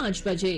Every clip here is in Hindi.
5 बजे।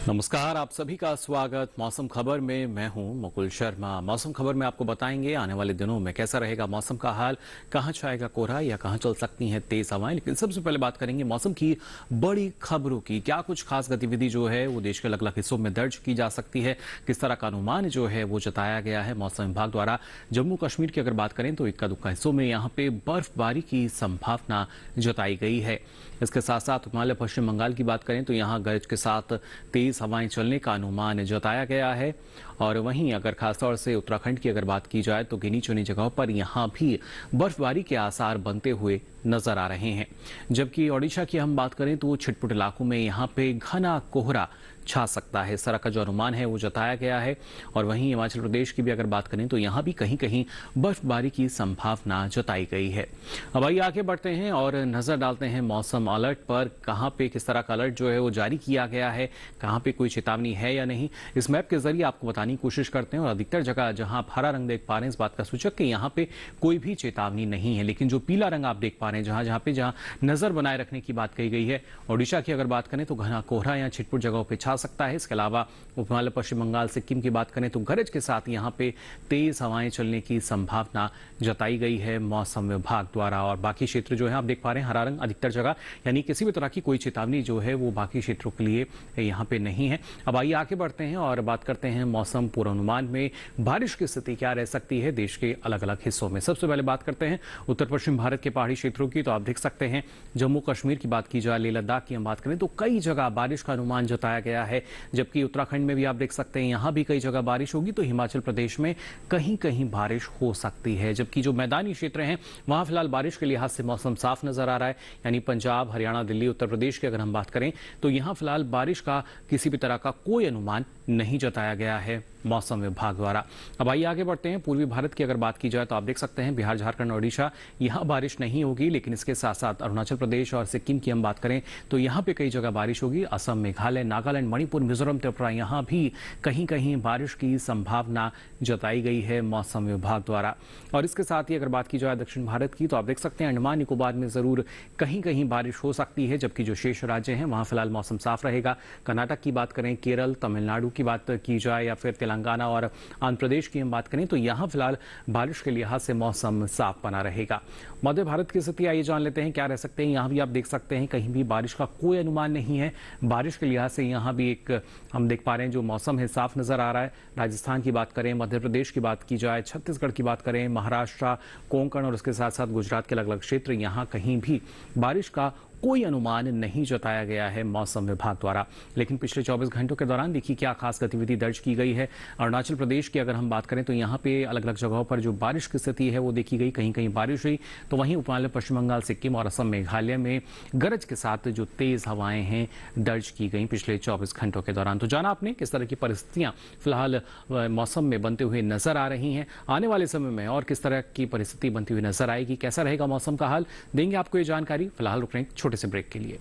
नमस्कार, आप सभी का स्वागत मौसम खबर में। मैं हूं मुकुल शर्मा। मौसम खबर में आपको बताएंगे आने वाले दिनों में कैसा रहेगा मौसम का हाल, कहां छाएगा कोहरा या कहां चल सकती हैं तेज हवाएं। लेकिन सबसे पहले बात करेंगे मौसम की बड़ी खबरों की। क्या कुछ खास गतिविधि जो है वो देश के अलग अलग हिस्सों में दर्ज की जा सकती है, किस तरह का अनुमान जो है वो जताया गया है मौसम विभाग द्वारा। जम्मू कश्मीर की अगर बात करें तो इक्का दुक्का हिस्सों में यहाँ पे बर्फबारी की संभावना जताई गई है। इसके साथ साथ हिमालय पश्चिम बंगाल की बात करें तो यहाँ गरज के साथ तेज हवाएं चलने का अनुमान जताया गया है। और वहीं अगर खासतौर से उत्तराखंड की अगर बात की जाए तो गिनी चुनी जगहों पर यहाँ भी बर्फबारी के आसार बनते हुए नजर आ रहे हैं। जबकि ओडिशा की हम बात करें तो छिटपुट इलाकों में यहाँ पे घना कोहरा छा सकता है, इस तरह का जो अनुमान है वो जताया गया है। और वहीं हिमाचल प्रदेश की भी अगर बात करें तो यहाँ भी कहीं कहीं बर्फबारी की संभावना जताई गई है। अब आइए आगे बढ़ते हैं और नजर डालते हैं मौसम अलर्ट पर। कहाँ पे किस तरह का अलर्ट जो है वो जारी किया गया है, कहाँ पे कोई चेतावनी है या नहीं, इस मैप के जरिए आपको बताने की कोशिश करते हैं। और अधिकतर जगह जहां आप हरा रंग देख पा रहे हैं इस बात का सूचक कि यहाँ पे कोई भी चेतावनी नहीं है। लेकिन जो पीला रंग आप देख पा रहे हैं जहां नजर बनाए रखने की बात कही गई है, ओडिशा की अगर बात करें तो घना कोहरा या छिटपुट जगहों पर छा सकता है। इसके अलावा हिमालय पश्चिम बंगाल सिक्किम की बात करें तो गरज के साथ यहाँ पे तेज हवाएं चलने की संभावना जताई गई है मौसम विभाग द्वारा। और बाकी क्षेत्र जो है आप देख पा रहे हैं हरा रंग अधिकतर जगह, यानी किसी भी तरह की कोई चेतावनी जो है वो बाकी क्षेत्रों के लिए यहाँ पे नहीं है। अब आइए आगे बढ़ते हैं और बात करते हैं मौसम पूर्वानुमान में बारिश की स्थिति क्या रह सकती है देश के अलग अलग हिस्सों में। सबसे पहले बात करते हैं उत्तर पश्चिम भारत के पहाड़ी क्षेत्रों की। तो आप देख सकते हैं जम्मू कश्मीर की बात की जाए, लेह लद्दाख की हम बात करें तो कई जगह बारिश का अनुमान जताया गया है। जबकि उत्तराखंड में भी आप देख सकते हैं यहां भी कई जगह बारिश होगी। तो हिमाचल प्रदेश में कहीं कहीं बारिश हो सकती है। जबकि जो मैदानी क्षेत्र हैं वहां फिलहाल बारिश के लिहाज से मौसम साफ नजर आ रहा है, यानी पंजाब, हरियाणा, दिल्ली, उत्तर प्रदेश की अगर हम बात करें तो यहां फिलहाल बारिश का किसी भी तरह का कोई अनुमान नहीं जताया गया है मौसम विभाग द्वारा। अब आइए आगे बढ़ते हैं पूर्वी भारत की अगर बात की जाए तो आप देख सकते हैं बिहार, झारखंड, ओडिशा यहां बारिश नहीं होगी। लेकिन इसके साथ साथ अरुणाचल प्रदेश और सिक्किम की हम बात करें तो यहां पे कई जगह बारिश होगी। असम, मेघालय, नागालैंड, मणिपुर, मिजोरम, त्रिपुरा यहां भी कहीं कहीं बारिश की संभावना जताई गई है मौसम विभाग द्वारा। और इसके साथ ही अगर बात की जाए दक्षिण भारत की तो आप देख सकते हैं अंडमान निकोबार में जरूर कहीं कहीं बारिश हो सकती है। जबकि जो शेष राज्य हैं वहां फिलहाल मौसम साफ रहेगा। कर्नाटक की बात करें, केरल, तमिलनाडु की बात की जाए या फिर तेलंगाना और आंध्र प्रदेश की हम बात करें तो यहां फिलहाल बारिश के लिहाज से मौसम साफ बना रहेगा। मध्य भारत की स्थिति आइए जान लेते हैं क्या रह सकते हैं। यहां भी आप देख सकते हैं कहीं भी बारिश का कोई अनुमान नहीं है। बारिश के लिहाज से यहां भी एक हम देख पा रहे हैं जो मौसम है साफ नजर आ रहा है। राजस्थान की बात करें, मध्य प्रदेश की बात की जाए, छत्तीसगढ़ की बात करें, महाराष्ट्र, कोंकण और उसके साथ साथ गुजरात के अलग अलग क्षेत्र, यहां कहीं भी बारिश का कोई अनुमान नहीं जताया गया है मौसम विभाग द्वारा। लेकिन पिछले 24 घंटों के दौरान देखिए क्या खास गतिविधि दर्ज की गई है। अरुणाचल प्रदेश की अगर हम बात करें तो यहाँ पे अलग अलग जगहों पर जो बारिश की स्थिति है वो देखी गई, कहीं कहीं बारिश हुई। तो वहीं हिमालय पश्चिम बंगाल, सिक्किम और असम, मेघालय में गरज के साथ जो तेज हवाएं हैं दर्ज की गई पिछले 24 घंटों के दौरान। तो जाना आपने किस तरह की परिस्थितियां फिलहाल मौसम में बनते हुए नजर आ रही हैं, आने वाले समय में और किस तरह की परिस्थिति बनती हुई नजर आएगी, कैसा रहेगा मौसम का हाल, देंगे आपको ये जानकारी। फिलहाल रुक रहे हैं छोटे से ब्रेक के लिए।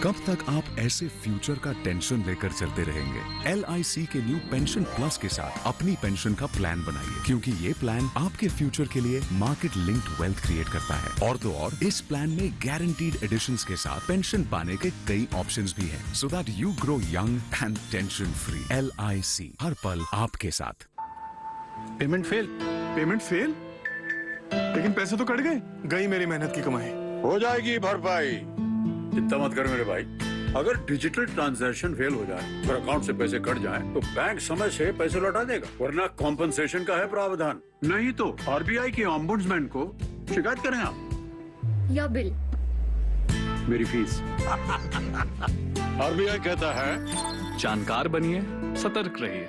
कब तक आप ऐसे फ्यूचर का टेंशन लेकर चलते रहेंगे? LIC के न्यू पेंशन प्लस के साथ अपनी पेंशन का प्लान बनाइए, क्योंकि ये प्लान आपके फ्यूचर के लिए मार्केट लिंक्ड वेल्थ क्रिएट करता है। और तो और इस प्लान में गारंटीड एडिशंस के साथ पेंशन पाने के कई ऑप्शंस भी हैं, so that you grow young and tension free. LIC, हर पल आपके साथ। Payment fail? लेकिन पैसे तो कट गए, गई मेरी मेहनत की कमाई। हो जाएगी भरपाई, चिंता मत कर मेरे भाई। अगर डिजिटल ट्रांजैक्शन फेल हो जाए और अकाउंट से पैसे कट जाएं, तो बैंक समय से पैसे लौटा देगा, वरना कॉम्पनसेशन का है प्रावधान। नहीं तो RBI के ओम्बुड्समैन को शिकायत करें आप या बिल, मेरी फीस। RBI कहता है जानकार बनिए, सतर्क रहिए।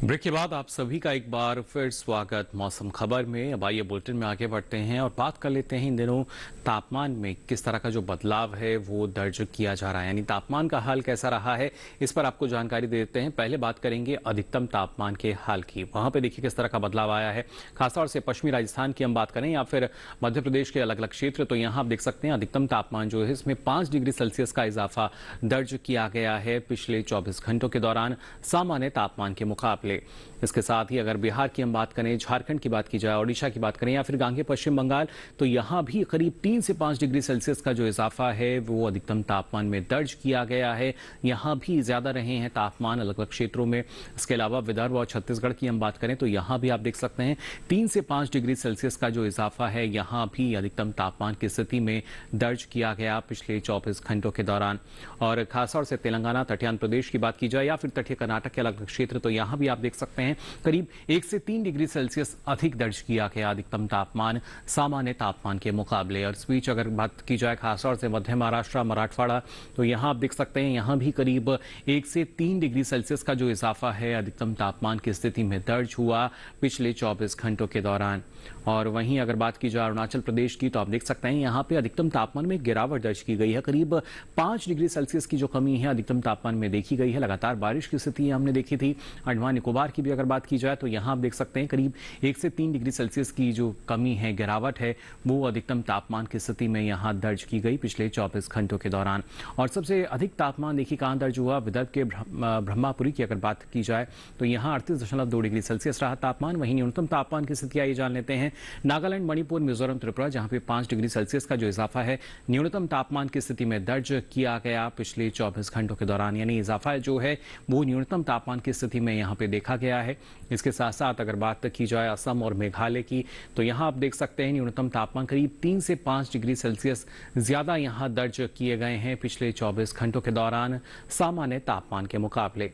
ब्रेक के बाद आप सभी का एक बार फिर स्वागत मौसम खबर में। अब आइए बुलेटिन में आगे बढ़ते हैं और बात कर लेते हैं इन दिनों तापमान में किस तरह का जो बदलाव है वो दर्ज किया जा रहा है, यानी तापमान का हाल कैसा रहा है, इस पर आपको जानकारी दे देते हैं। पहले बात करेंगे अधिकतम तापमान के हाल की। वहां पे देखिए किस तरह का बदलाव आया है, खासतौर से पश्चिमी राजस्थान की हम बात करें या फिर मध्य प्रदेश के अलग अलग क्षेत्र, तो यहाँ आप देख सकते हैं अधिकतम तापमान जो है इसमें 5 डिग्री सेल्सियस का इजाफा दर्ज किया गया है पिछले 24 घंटों के दौरान सामान्य तापमान के मुकाबले। इसके साथ ही अगर बिहार की हम बात करें, झारखंड की बात की जाए, ओडिशा की बात करें या फिर गांगे पश्चिम बंगाल, तो यहां भी करीब 3 से 5 डिग्री सेल्सियस का जो इजाफा है वो अधिकतम तापमान में दर्ज किया गया है। यहां भी ज्यादा रहे हैं तापमान अलग अलग क्षेत्रों में। इसके अलावा विदर्भ और छत्तीसगढ़ की हम बात करें तो यहां भी आप देख सकते हैं 3 से 5 डिग्री सेल्सियस का जो इजाफा है यहां भी अधिकतम तापमान की स्थिति में दर्ज किया गया पिछले 24 घंटों के दौरान। और खासतौर से तेलंगाना, तटीय आंध्र प्रदेश की बात की जाए या फिर तटीय कर्नाटक के अलग अलग क्षेत्र, तो यहां भी आप देख सकते हैं करीब 1 से 3 डिग्री सेल्सियस अधिक दर्ज किया गया अधिकतम तापमान सामान्य तापमान के मुकाबले। और इस बीच अगर बात की जाए खासतौर से मध्य महाराष्ट्र, मराठवाड़ा, तो यहां आप देख सकते हैं यहां भी करीब 1 से 3 डिग्री सेल्सियस का जो इजाफा है अधिकतम तापमान की स्थिति में दर्ज हुआ पिछले 24 घंटों के दौरान। और वहीं अगर बात की जाए अरुणाचल प्रदेश की, तो आप देख सकते हैं यहां पे अधिकतम तापमान में गिरावट दर्ज की गई है। करीब 5 डिग्री सेल्सियस की जो कमी है अधिकतम तापमान में देखी गई है। लगातार बारिश की स्थिति हमने देखी थी। अंडमान निकोबार की भी अगर बात की जाए तो यहां आप देख सकते हैं करीब 1 से 3 डिग्री सेल्सियस की जो कमी है, गिरावट है, वो अधिकतम तापमान की स्थिति में यहां दर्ज की गई पिछले 24 घंटों के दौरान। और सबसे अधिक तापमान देखिए कहां दर्ज हुआ, विदर्भ के ब्रह्मापुरी की अगर बात की जाए तो यहां 38.2 डिग्री सेल्सियस रहा तापमान। वहीं न्यूनतम तापमान की स्थिति आइए जान लेते हैं नागालैंड, मणिपुर, मिजोरम, त्रिपुरा, जहां पे 5 डिग्री सेल्सियस का जो इजाफा है न्यूनतम तापमान की स्थिति में दर्ज किया गया पिछले 24 घंटों के दौरान, यानी इजाफा जो है वो न्यूनतम तापमान की स्थिति में यहां पे देखा गया है। इसके साथ साथ अगर बात की जाए असम और मेघालय की, तो यहां आप देख सकते हैं न्यूनतम तापमान करीब 3 से 5 डिग्री सेल्सियस ज्यादा यहां दर्ज किए गए हैं पिछले 24 घंटों के दौरान सामान्य तापमान के मुकाबले।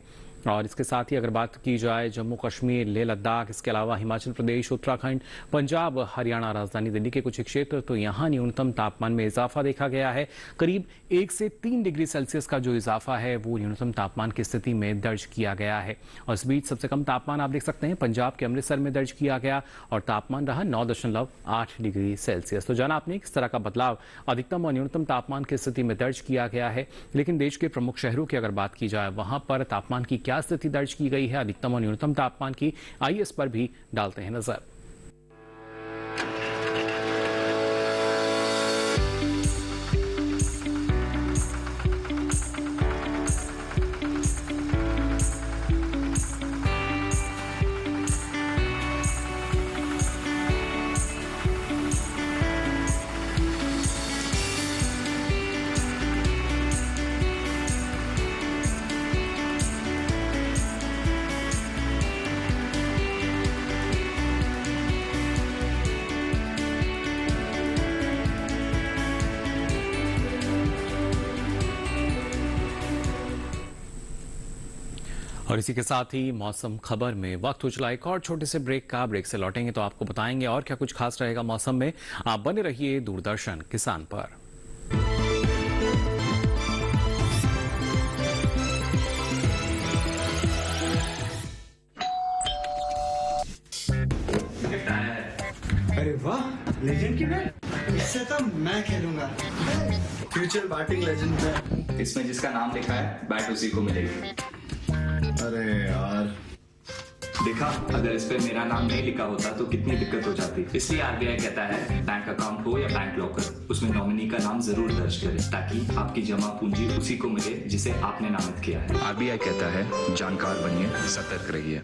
और इसके साथ ही अगर बात की जाए जम्मू कश्मीर, लेह लद्दाख, इसके अलावा हिमाचल प्रदेश, उत्तराखंड, पंजाब, हरियाणा, राजधानी दिल्ली के कुछ क्षेत्र, तो यहाँ न्यूनतम तापमान में इजाफा देखा गया है। करीब 1 से 3 डिग्री सेल्सियस का जो इजाफा है वो न्यूनतम तापमान की स्थिति में दर्ज किया गया है। और इस बीच सबसे कम तापमान आप देख सकते हैं पंजाब के अमृतसर में दर्ज किया गया और तापमान रहा 9.8 डिग्री सेल्सियस। तो जाना आपने किस तरह का बदलाव अधिकतम और न्यूनतम तापमान की स्थिति में दर्ज किया गया है। लेकिन देश के प्रमुख शहरों की अगर बात की जाए वहां पर तापमान की क्या स्थिति दर्ज की गई है, अधिकतम और न्यूनतम तापमान की, आइए इस पर भी डालते हैं नजर। और इसी के साथ ही मौसम खबर में वक्त हो चला एक और छोटे से ब्रेक का। ब्रेक से लौटेंगे तो आपको बताएंगे और क्या कुछ खास रहेगा मौसम में। आप बने रहिए दूरदर्शन किसान पर। अरे वाह, लेजेंड की बैट, इससे तो मैं खेलूंगा। फ्यूचर बैटिंग लेजेंड है। इसमें जिसका नाम लिखा है बैट उसी को मिलेगी। अरे यार, देखा, अगर इस पे मेरा नाम नहीं लिखा होता तो कितनी दिक्कत हो जाती। इसलिए आरबीआई कहता है बैंक अकाउंट हो या बैंक लॉकर, उसमें नॉमिनी का नाम जरूर दर्ज करें ताकि आपकी जमा पूंजी उसी को मिले जिसे आपने नामित किया है। आरबीआई कहता है जानकार बनिए, सतर्क रहिए।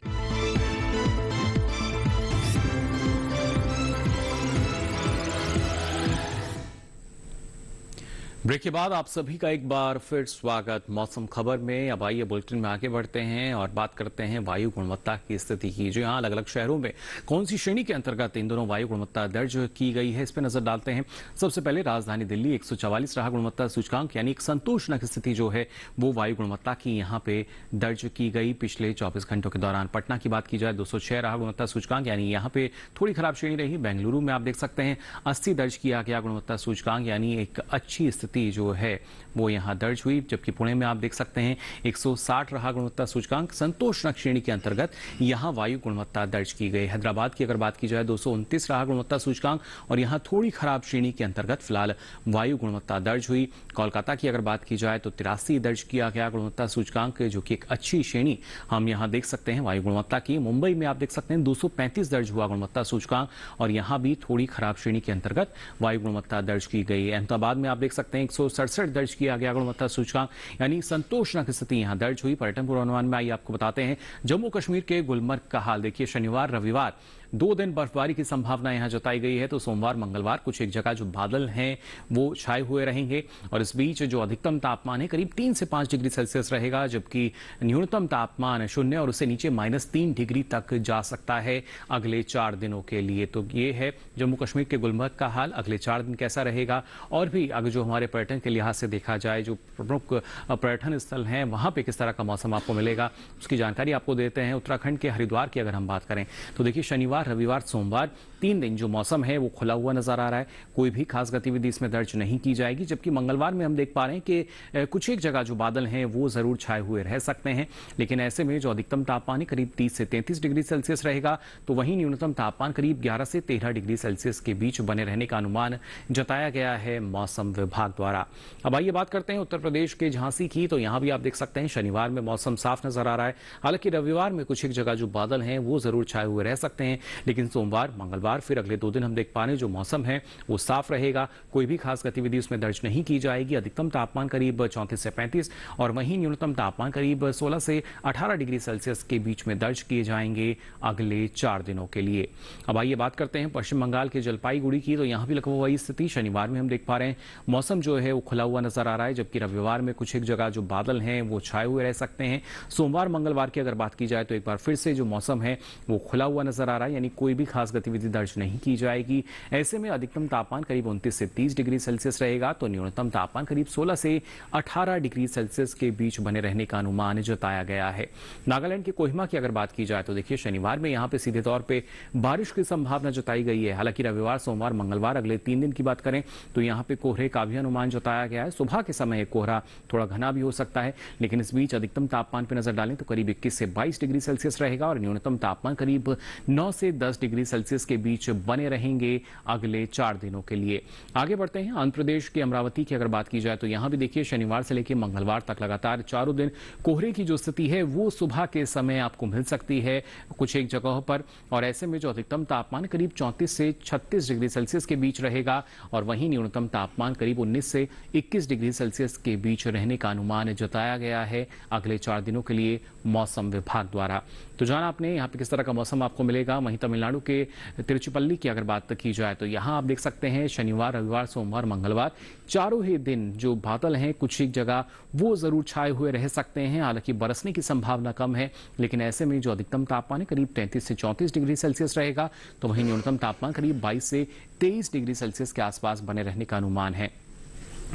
ब्रेक के बाद आप सभी का एक बार फिर स्वागत मौसम खबर में। अब आइए बुलेटिन में आगे बढ़ते हैं और बात करते हैं वायु गुणवत्ता की स्थिति की। जो यहाँ अलग अलग शहरों में कौन सी श्रेणी के अंतर्गत इन दोनों वायु गुणवत्ता दर्ज की गई है, इस पर नजर डालते हैं। सबसे पहले राजधानी दिल्ली 144 रहा गुणवत्ता सूचकांक, यानी एक संतोषजनक स्थिति जो है वो वायु गुणवत्ता की यहाँ पे दर्ज की गई पिछले 24 घंटों के दौरान। पटना की बात की जाए 206 रहा गुणवत्ता सूचकांक, यानी यहाँ पे थोड़ी खराब श्रेणी रही। बेंगलुरु में आप देख सकते हैं 80 दर्ज किया गया गुणवत्ता सूचकांक, यानी एक अच्छी स्थिति स्थिति जो है वो यहाँ दर्ज हुई, जबकि पुणे में आप देख सकते हैं 160 रहा गुणवत्ता सूचकांक। संतोषजनक श्रेणी के अंतर्गत यहाँ वायु गुणवत्ता दर्ज की गई। हैदराबाद की अगर बात की जाए 229 रहा गुणवत्ता सूचकांक और यहाँ थोड़ी खराब श्रेणी के अंतर्गत फिलहाल वायु गुणवत्ता दर्ज हुई। कोलकाता की अगर बात की जाए तो 83 दर्ज किया गया गुणवत्ता सूचकांक, जो कि एक अच्छी श्रेणी हम यहाँ देख सकते हैं वायु गुणवत्ता की। मुंबई में आप देख सकते हैं 235 दर्ज हुआ गुणवत्ता सूचकांक और यहाँ भी थोड़ी खराब श्रेणी के अंतर्गत वायु गुणवत्ता दर्ज की गई। अहमदाबाद में आप देख सकते हैं 167 दर्ज किया गया गुणवत्ता सूचकांक, यानी संतोषजनक स्थिति यहाँ दर्ज हुई। पर्यटन पूर्वानुमान में आइए आपको बताते हैं जम्मू कश्मीर के गुलमर्ग का हाल। देखिए, शनिवार रविवार 2 दिन बर्फबारी की संभावना यहां जताई गई है, तो सोमवार मंगलवार कुछ एक जगह जो बादल हैं वो छाए हुए रहेंगे और इस बीच जो अधिकतम तापमान है करीब 3 से 5 डिग्री सेल्सियस रहेगा, जबकि न्यूनतम तापमान 0 और उससे नीचे -3 डिग्री तक जा सकता है अगले 4 दिनों के लिए। तो ये है जम्मू कश्मीर के गुलमर्ग का हाल। अगले 4 दिन कैसा रहेगा, और भी अगर जो हमारे पर्यटन के लिहाज से देखा जाए जो प्रमुख पर्यटन स्थल हैं वहां पे किस तरह का मौसम आपको मिलेगा, उसकी जानकारी आपको देते हैं। उत्तराखंड के हरिद्वार की अगर हम बात करें तो देखिए, शनिवार रविवार सोमवार 3 दिन जो मौसम है वो खुला हुआ नजर आ रहा है, कोई भी खास गतिविधि इसमें दर्ज नहीं की जाएगी। जबकि मंगलवार में हम देख पा रहे हैं कि कुछ एक जगह जो बादल हैं वो जरूर छाए हुए रह सकते हैं, लेकिन ऐसे में जो अधिकतम तापमान है करीब 30 से 33 डिग्री सेल्सियस रहेगा, तो वहीं न्यूनतम तापमान करीब 11 से 13 डिग्री सेल्सियस के बीच बने रहने का अनुमान जताया गया है मौसम विभाग द्वारा। अब आइए बात करते हैं उत्तर प्रदेश के झांसी की। तो यहाँ भी आप देख सकते हैं शनिवार में मौसम साफ नजर आ रहा है, हालांकि रविवार में कुछ एक जगह जो बादल हैं वो जरूर छाए हुए रह सकते हैं, लेकिन सोमवार मंगलवार फिर अगले 2 दिन हम देख पा रहे हैं जो मौसम है वो साफ रहेगा, कोई भी खास गतिविधि उसमें दर्ज नहीं की जाएगी। अधिकतम तापमान करीब 34 से 35 और वहीं न्यूनतम तापमान करीब 16 से 18 डिग्री सेल्सियस के बीच में दर्ज किए जाएंगे अगले 4 दिनों के लिए। अब आइए बात करते हैं पश्चिम बंगाल के जलपाईगुड़ी की। तो यहाँ भी लगा हुआ वही स्थिति, शनिवार में हम देख पा रहे हैं मौसम जो है वो खुला हुआ नजर आ रहा है, जबकि रविवार में कुछ एक जगह जो बादल हैं वो छाए हुए रह सकते हैं। सोमवार मंगलवार की अगर बात की जाए तो एक बार फिर से जो मौसम है वो खुला हुआ नजर आ रहा है, यानी कोई भी खास गतिविधि दर्ज नहीं की जाएगी। ऐसे में अधिकतम तापमान करीब 29 से 30 डिग्री सेल्सियस रहेगा, तो न्यूनतम तापमान करीब 16 से 18 डिग्री सेल्सियस के बीच बने रहने का अनुमान जताया गया है। नागालैंड के कोहिमा की अगर बात की जाए तो देखिए, शनिवार में यहाँ पे सीधे तौर पे बारिश की संभावना जताई गई है। हालांकि रविवार सोमवार मंगलवार अगले 3 दिन की बात करें तो यहाँ पे कोहरे का भी अनुमान जताया गया है। सुबह के समय कोहरा थोड़ा घना भी हो सकता है, लेकिन इस बीच अधिकतम तापमान पर नजर डालें तो करीब 21 से 22 डिग्री सेल्सियस रहेगा और न्यूनतम तापमान करीब 9 से 10 डिग्री सेल्सियस के बीच बने रहेंगे अगले 4 दिनों के लिए। आगे बढ़ते हैं आंध्र प्रदेश के अमरावती की अगर बात की जाए तो यहाँ भी देखिए, शनिवार से लेकर मंगलवार तक लगातार 4 दिन कोहरे की जो स्थिति है वो सुबह के समय आपको मिल सकती है कुछ एक जगहों पर, और ऐसे में जो अधिकतम तापमान करीब 34 से 36 डिग्री सेल्सियस के बीच रहेगा और वहीं न्यूनतम तापमान करीब 19 से 21 डिग्री सेल्सियस के बीच रहने का अनुमान जताया गया है अगले 4 दिनों के लिए मौसम विभाग द्वारा। तो जाना आपने यहाँ पे किस तरह का मौसम आपको मिलेगा। वहीं तमिलनाडु के तिरुचिपल्ली की अगर बात की जाए तो यहाँ आप देख सकते हैं शनिवार रविवार सोमवार मंगलवार चारों ही दिन जो बादल हैं कुछ एक जगह वो जरूर छाए हुए रह सकते हैं, हालांकि बरसने की संभावना कम है, लेकिन ऐसे में जो अधिकतम तापमान है करीब 33 से 34 डिग्री सेल्सियस रहेगा, तो वहीं न्यूनतम तापमान करीब 22 से 23 डिग्री सेल्सियस के आसपास बने रहने का अनुमान है।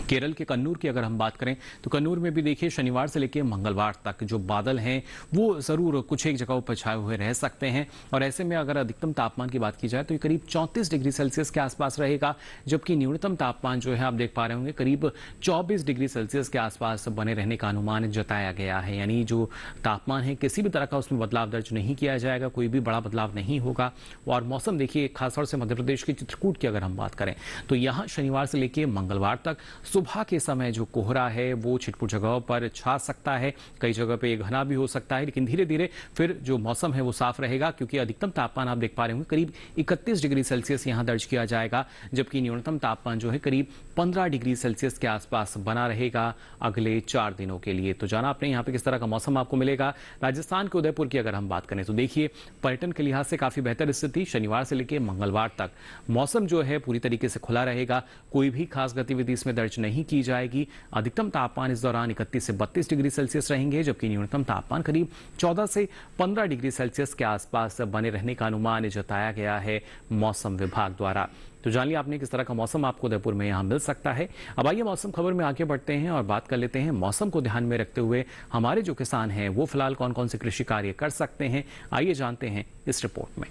केरल के कन्नूर की अगर हम बात करें तो कन्नूर में भी देखिए, शनिवार से लेकर मंगलवार तक जो बादल हैं वो जरूर कुछ एक जगहों पर छाए हुए रह सकते हैं, और ऐसे में अगर अधिकतम तापमान की बात की जाए तो ये करीब 34 डिग्री सेल्सियस के आसपास रहेगा, जबकि न्यूनतम तापमान जो है आप देख पा रहे होंगे करीब 24 डिग्री सेल्सियस के आसपास बने रहने का अनुमान जताया गया है। यानी जो तापमान है किसी भी तरह का उसमें बदलाव दर्ज नहीं किया जाएगा, कोई भी बड़ा बदलाव नहीं होगा। और मौसम देखिए, खासतौर से मध्य प्रदेश के चित्रकूट की अगर हम बात करें तो यहाँ शनिवार से लेकर मंगलवार तक सुबह के समय जो कोहरा है वो छिटपुट जगहों पर छा सकता है, कई जगह पे घना भी हो सकता है, लेकिन धीरे धीरे फिर जो मौसम है वो साफ रहेगा, क्योंकि अधिकतम तापमान आप देख पा रहे होंगे करीब 31 डिग्री सेल्सियस यहां दर्ज किया जाएगा, जबकि न्यूनतम तापमान जो है करीब 15 डिग्री सेल्सियस के आसपास बना रहेगा अगले 4 दिनों के लिए। तो जाना आपने यहाँ पे किस तरह का मौसम आपको मिलेगा। राजस्थान के उदयपुर की अगर हम बात करें तो देखिए, पर्यटन के लिहाज से काफी बेहतर स्थिति, शनिवार से लेकर मंगलवार तक मौसम जो है पूरी तरीके से खुला रहेगा, कोई भी खास गतिविधि इसमें दर्ज नहीं की जाएगी। अधिकतम तापमान इस दौरान 31 से 32 डिग्री सेल्सियस रहेंगे, जबकि न्यूनतम तापमान करीब 14 से 15 डिग्री सेल्सियस के आसपास बने रहने का अनुमान जताया गया है मौसम विभाग द्वारा। तो जान लिया आपने किस तरह का मौसम आपको उदयपुर में यहाँ मिल सकता है। अब आइए मौसम खबर में आगे बढ़ते हैं और बात कर लेते हैं मौसम को ध्यान में रखते हुए हमारे जो किसान हैं वो फिलहाल कौन कौन से कृषि कार्य कर सकते हैं, आइए जानते हैं इस रिपोर्ट में।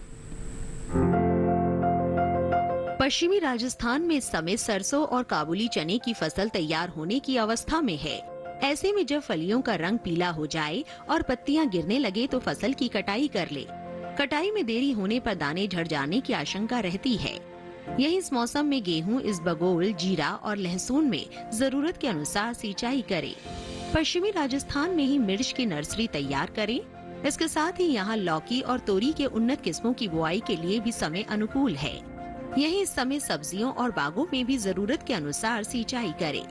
पश्चिमी राजस्थान में इस समय सरसों और काबुली चने की फसल तैयार होने की अवस्था में है। ऐसे में जब फलियों का रंग पीला हो जाए और पत्तियां गिरने लगे तो फसल की कटाई कर ले। कटाई में देरी होने पर दाने झड़ जाने की आशंका रहती है। यही इस मौसम में गेहूं, इसबगोल, जीरा और लहसुन में जरूरत के अनुसार सिंचाई करें। पश्चिमी राजस्थान में ही मिर्च की नर्सरी तैयार करें। इसके साथ ही यहाँ लौकी और तोरी के उन्नत किस्मों की बुआई के लिए भी समय अनुकूल है। यही इस समय सब्जियों और बागों में भी जरूरत के अनुसार सिंचाई करें।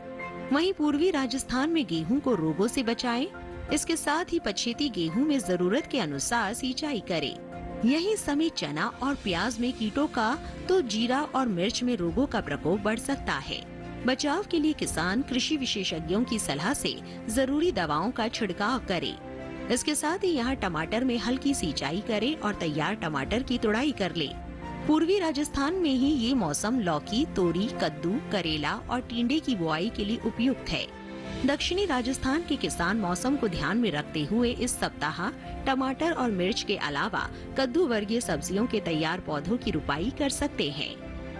वहीं पूर्वी राजस्थान में गेहूं को रोगों से बचाएं। इसके साथ ही पछेती गेहूं में जरूरत के अनुसार सिंचाई करें। यही समय चना और प्याज में कीटों का तो जीरा और मिर्च में रोगों का प्रकोप बढ़ सकता है। बचाव के लिए किसान कृषि विशेषज्ञों की सलाह से जरूरी दवाओं का छिड़काव करे। इसके साथ ही यहाँ टमाटर में हल्की सिंचाई करे और तैयार टमाटर की तुड़ाई कर ले। पूर्वी राजस्थान में ही ये मौसम लौकी, तोरी, कद्दू, करेला और टिंडे की बुआई के लिए उपयुक्त है। दक्षिणी राजस्थान के किसान मौसम को ध्यान में रखते हुए इस सप्ताह टमाटर और मिर्च के अलावा कद्दू वर्गीय सब्जियों के तैयार पौधों की रुपाई कर सकते हैं।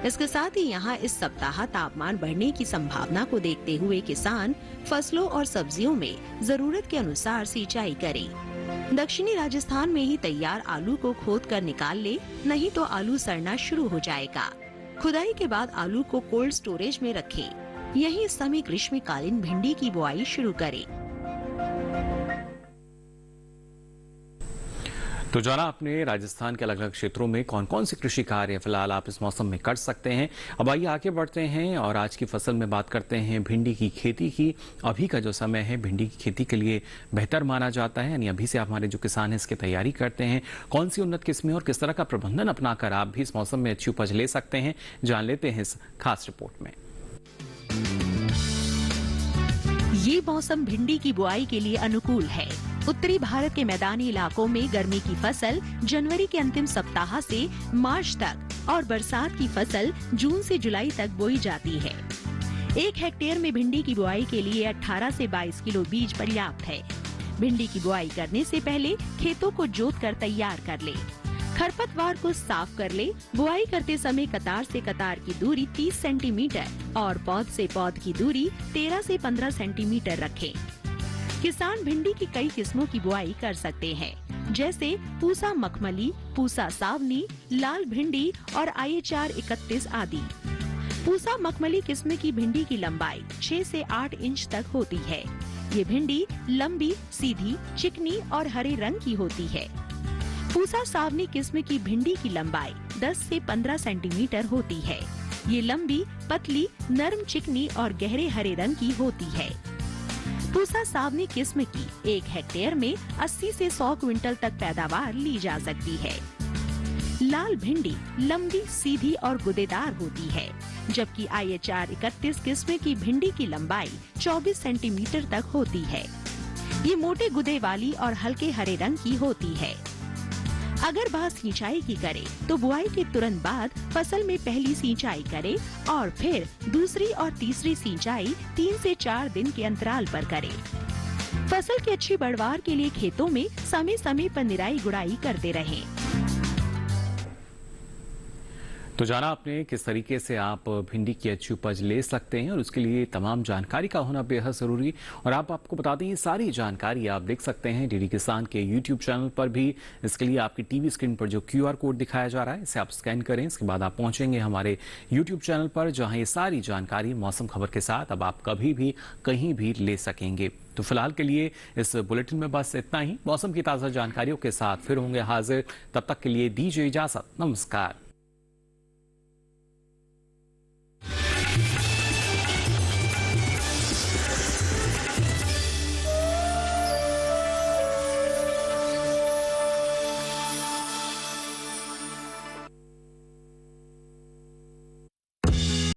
इसके साथ ही यहाँ इस सप्ताह तापमान बढ़ने की संभावना को देखते हुए किसान फसलों और सब्जियों में जरूरत के अनुसार सिंचाई करें। दक्षिणी राजस्थान में ही तैयार आलू को खोद कर निकाल ले, नहीं तो आलू सड़ना शुरू हो जाएगा। खुदाई के बाद आलू को कोल्ड स्टोरेज में रखें। यही इस समय ग्रीष्मकालीन भिंडी की बुआई शुरू करें। तो जाना आपने राजस्थान के अलग अलग क्षेत्रों में कौन कौन से कृषि कार्य फिलहाल आप इस मौसम में कर सकते हैं। अब आइए आगे बढ़ते हैं और आज की फसल में बात करते हैं भिंडी की खेती की। अभी का जो समय है भिंडी की खेती के लिए बेहतर माना जाता है, यानी अभी से आप हमारे जो किसान हैं इसकी तैयारी करते हैं। कौन सी उन्नत किस्में और किस तरह का प्रबंधन अपनाकर आप भी इस मौसम में अच्छी उपज ले सकते हैं, जान लेते हैं इस खास रिपोर्ट में। ये मौसम भिंडी की बुआई के लिए अनुकूल है। उत्तरी भारत के मैदानी इलाकों में गर्मी की फसल जनवरी के अंतिम सप्ताह से मार्च तक और बरसात की फसल जून से जुलाई तक बोई जाती है। 1 हेक्टेयर में भिंडी की बुआई के लिए 18 से 22 किलो बीज पर्याप्त है। भिंडी की बुआई करने से पहले खेतों को जोतकर तैयार कर ले। खरपतवार को साफ कर ले। बुआई करते समय कतार से कतार की दूरी 30 सेंटीमीटर और पौध से पौध की दूरी 13 से 15 सेंटीमीटर रखें। किसान भिंडी की कई किस्मों की बुआई कर सकते हैं, जैसे पूसा मखमली, पूसा सावनी, लाल भिंडी और IHR 31 आदि। पूसा मखमली किस्म की भिंडी की लंबाई 6 से 8 इंच तक होती है। ये भिंडी लंबी, सीधी, चिकनी और हरे रंग की होती है। पूसा सावनी किस्म की भिंडी की लंबाई 10 से 15 सेंटीमीटर होती है। ये लंबी, पतली, नरम, चिकनी और गहरे हरे रंग की होती है। पूसा सावनी किस्म की 1 हेक्टेयर में 80 से 100 क्विंटल तक पैदावार ली जा सकती है। लाल भिंडी लंबी, सीधी और गुदेदार होती है, जबकि IHR 31 किस्म की भिंडी की लंबाई 24 सेंटीमीटर तक होती है। ये मोटे गुदे वाली और हल्के हरे रंग की होती है। अगर बात सिंचाई की करें तो बुआई के तुरंत बाद फसल में पहली सिंचाई करें और फिर दूसरी और तीसरी सिंचाई 3 से 4 दिन के अंतराल पर करें। फसल की अच्छी पैदावार के लिए खेतों में समय समय पर निराई गुड़ाई करते रहें। तो जाना आपने किस तरीके से आप भिंडी की अच्छी उपज ले सकते हैं और उसके लिए तमाम जानकारी का होना बेहद जरूरी। और आपको बता दें ये सारी जानकारी आप देख सकते हैं डीडी किसान के यूट्यूब चैनल पर भी। इसके लिए आपकी टीवी स्क्रीन पर जो QR कोड दिखाया जा रहा है इसे आप स्कैन करें। इसके बाद आप पहुंचेंगे हमारे यूट्यूब चैनल पर, जहां ये सारी जानकारी मौसम खबर के साथ अब आप कभी भी कहीं भी ले सकेंगे। तो फिलहाल के लिए इस बुलेटिन में बस इतना ही। मौसम की ताज़ा जानकारियों के साथ फिर होंगे हाजिर, तब तक के लिए दीजिए इजाजत। नमस्कार।